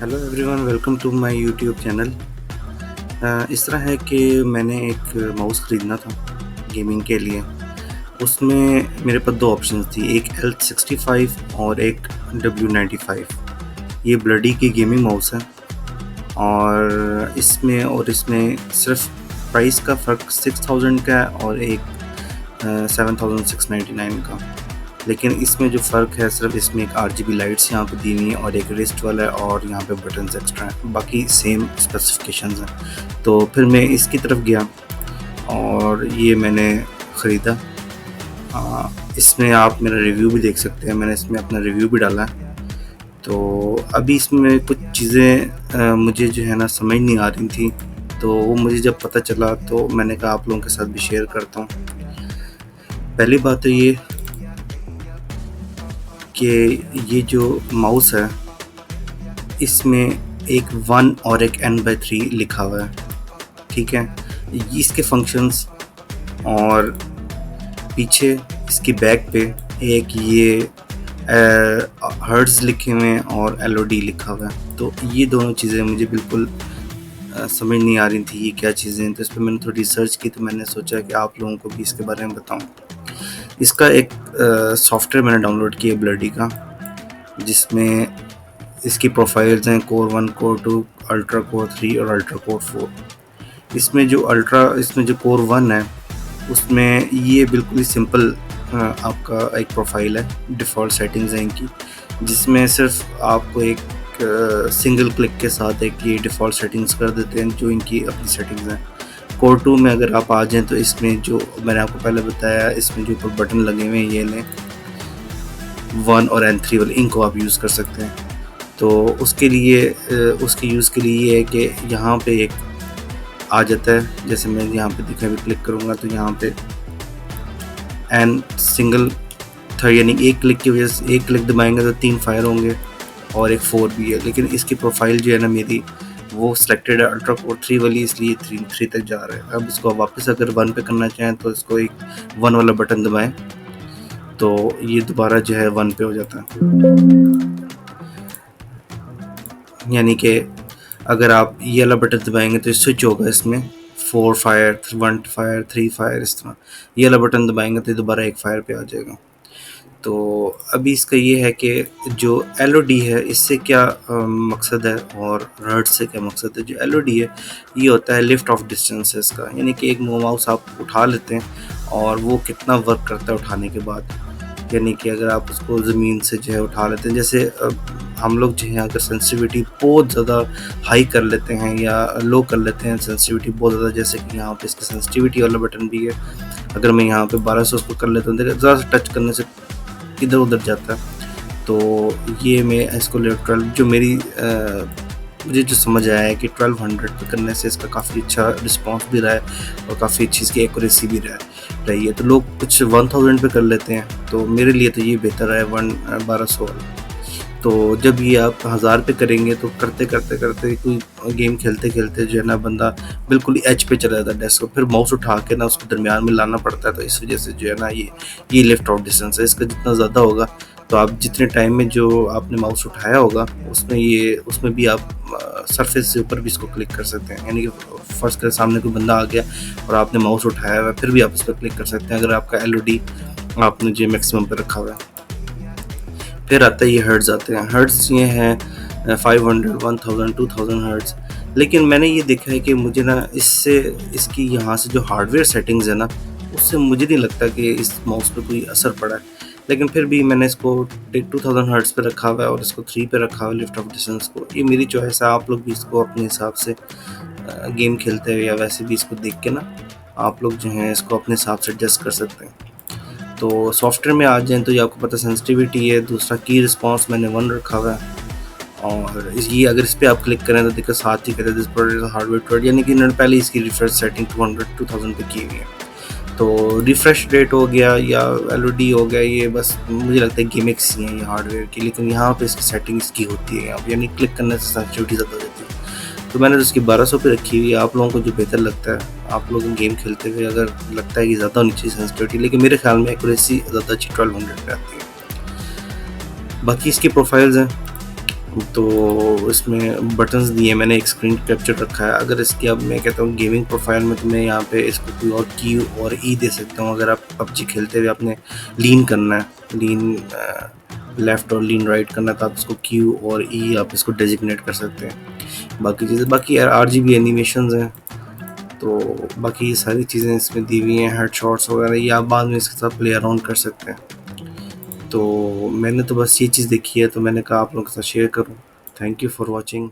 Hello everyone, welcome to my YouTube channel. इस तरह है कि मैंने एक माउस ख़रीदना था गेमिंग के लिए। उसमें मेरे पास दो ऑप्शंस थी, एक L65 और एक W95। ये ब्लडी की गेमिंग माउस है और इसमें सिर्फ प्राइस का फ़र्क 6000 का है और एक 7699 का। लेकिन इसमें जो फ़र्क है सिर्फ इसमें एक RGB लाइट्स यहाँ पे दी हुई हैं और एक रिस्ट वाला है और यहाँ पे बटन्स एक्स्ट्रा हैं, बाकी सेम स्पेसिफिकेशंस हैं। तो फिर मैं इसकी तरफ गया और ये मैंने ख़रीदा। इसमें आप मेरा रिव्यू भी देख सकते हैं, मैंने इसमें अपना रिव्यू भी डाला है। तो अभी इसमें कुछ चीज़ें मुझे जो है ना समझ नहीं आ रही थी, तो वो मुझे जब पता चला तो मैंने कहा आप लोगों के साथ भी शेयर करता हूँ। पहली बात तो ये कि ये जो माउस है इसमें एक 1 और एक N/3 लिखा हुआ है, ठीक है। इसके फंक्शंस और पीछे इसकी बैक पे एक ये हर्ट्ज़ लिखे हुए हैं और LOD लिखा हुआ है। तो ये दोनों चीज़ें मुझे बिल्कुल समझ नहीं आ रही थी ये क्या चीज़ें हैं। तो इस पर मैंने थोड़ी रिसर्च की, तो मैंने सोचा कि आप लोगों को भी इसके बारे में बताऊं। इसका एक सॉफ्टवेयर मैंने डाउनलोड किया ब्लडी का, जिसमें इसकी प्रोफाइल्स हैं कोर 1, कोर 2, अल्ट्रा कोर 3 और अल्ट्रा कोर 4। इसमें जो कोर 1 है उसमें ये बिल्कुल ही सिंपल आपका एक प्रोफाइल है, डिफ़ॉल्ट सेटिंग्स हैं इनकी, जिसमें सिर्फ आपको एक सिंगल क्लिक के साथ एक ये डिफ़ॉल्ट सेटिंग्स कर देते हैं जो इनकी अपनी सेटिंग्स हैं। कोर 2 में अगर आप आ जाएँ तो इसमें जो मैंने आपको पहले बताया, इसमें जो ऊपर बटन लगे हुए हैं ये लें 1 और N3 वाले, इनको आप यूज़ कर सकते हैं। तो उसके लिए उसके यूज़ के लिए ये है कि यहाँ पे एक आ जाता है, जैसे मैं यहाँ पे दिखा भी क्लिक करूँगा तो यहाँ पे एन सिंगल था, यानी एक क्लिक की वजह से एक क्लिक दबाएंगे तो 3 फायर होंगे और एक 4 भी है। लेकिन इसकी प्रोफाइल जो है ना मेरी वो सिलेक्टेड है अल्ट्रा कोर 3 वाली, इसलिए 3 तक जा रहा है। अब इसको वापस अगर 1 पे करना चाहें तो इसको एक 1 वाला बटन दबाएं तो ये दोबारा जो है 1 पे हो जाता है। यानी कि अगर आप ये वाला बटन दबाएंगे तो स्विच होगा इसमें 4 फायर, 1 फायर, 3 फायर, इस तरह। ये वाला बटन दबाएंगे तो दोबारा 1 फायर पे आ जाएगा। तो अभी इसका ये है कि जो LOD है इससे क्या मकसद है और हर्ट से क्या मकसद है। जो LOD है ये होता है लिफ्ट ऑफ डिस्टेंस है इसका, यानी कि एक माउस आप उठा लेते हैं और वो कितना वर्क करता है उठाने के बाद। यानी कि अगर आप उसको ज़मीन से जो है उठा लेते हैं, जैसे हम लोग जो है अगर सेंसिटिविटी बहुत ज़्यादा हाई कर लेते हैं या लो कर लेते हैं सेंसिटिविटी बहुत ज़्यादा, जैसे कि यहाँ पे इसका सेंसिटिविटी वाला बटन भी है, अगर मैं यहाँ पे 1200 उसको कर लेता हूँ, ज़रा सा टच करने से इधर उधर जाता है। तो ये मैं इसको ले 12 जो मेरी मुझे जो समझ आया है कि 1200 पे करने से इसका काफ़ी अच्छा रिस्पांस भी रहा है और काफ़ी अच्छी इसकी एक्यूरेसी भी रही है। तो लोग कुछ 1000 पे कर लेते हैं, तो मेरे लिए तो ये बेहतर है 1200 वाला। तो जब ये आप 1000 पे करेंगे तो करते कोई गेम खेलते जो है ना बंदा बिल्कुल ही एज पे चला जाता है डेस्क को, फिर माउस उठा के ना उसको दरमियान में लाना पड़ता है। तो इस वजह से जो है ना ये लिफ्ट ऑफ डिस्टेंस है इसका जितना ज़्यादा होगा तो आप जितने टाइम में जो आपने माउस उठाया होगा उसमें भी आप सरफेस से ऊपर भी इसको क्लिक कर सकते हैं। यानी कि फर्स्ट के सामने कोई बंदा आ गया और आपने माउस उठाया हुआ है फिर भी आप इस पर क्लिक कर सकते हैं अगर आपका LOD आपने जो मैक्सिमम पर रखा हुआ है। फिर आता है ये हर्ट्ज़ आते हैं। हर्ट्ज़ ये हैं 500, 1000, 2000 हर्ट्ज़। लेकिन मैंने ये देखा है कि मुझे ना इसकी यहाँ से जो हार्डवेयर सेटिंग्स है ना उससे मुझे नहीं लगता कि इस माउस पे कोई असर पड़ा है। लेकिन फिर भी मैंने इसको 2000 हर्ट्ज़ पे रखा हुआ है और इसको 3 पे रखा हुआ है लिफ्ट ऑफ डिस्टेंस को। ये मेरी चॉइस है, आप लोग भी इसको अपने हिसाब से गेम खेलते हुए या वैसे भी इसको देख के ना आप लोग जो हैं इसको अपने हिसाब से एडजस्ट कर सकते हैं। तो सॉफ्टवेयर में आ जाएँ तो ये आपको पता सेंसिटिविटी है, दूसरा की रिस्पांस मैंने 1 रखा हुआ है और ये अगर इस पे आप क्लिक करें तो देखो साथ ही कहते हैं this product is hardware trade, यानी कि इन्होंने पहले इसकी रिफ्रेश सेटिंग 2000 पे की हुई है। तो रिफ्रेश रेट हो गया या LOD हो गया, ये बस मुझे लगता है गिमिक्स ही हैं ये हार्डवेयर की, लेकिन यहाँ पे इसकी सेटिंग्स की होती है यहाँ पे, यानी क्लिक करने से सेंसिटिविटी ज़्यादा रहती है। तो मैंने तो इसकी 1200 पे रखी हुई है। आप लोगों को जो बेहतर लगता है, आप लोग गेम खेलते हुए अगर लगता है कि ज़्यादा होनी चाहिए सेंसिटिविटी, लेकिन मेरे ख्याल में एक्यूरेसी ज़्यादा अच्छी 1200 पे आती है। बाकी इसकी प्रोफाइल्स हैं तो इसमें बटन्स दिए, मैंने एक स्क्रीन कैप्चर रखा है। अगर इसकी अब मैं कहता हूँ गेमिंग प्रोफाइल में, तो मैं यहाँ पे इसको कोई और की और ई दे सकता हूँ। अगर आप पबजी खेलते हुए आपने लीन करना है, लीन लेफ़्ट और लीन राइट करना है, तो आप इसको क्यू और ई आप इसको डेजिग्नेट कर सकते हैं। बाकी चीज़ें, बाकी यार RGB एनिमेशंस हैं, तो बाकी ये सारी चीज़ें इसमें दी हुई हैं। हेडशॉट्स वगैरह ये आप बाद में इसके साथ प्ले अराउंड कर सकते हैं। तो मैंने तो बस ये चीज़ देखी है, तो मैंने कहा आप लोगों के साथ शेयर करूँ। Thank you for watching.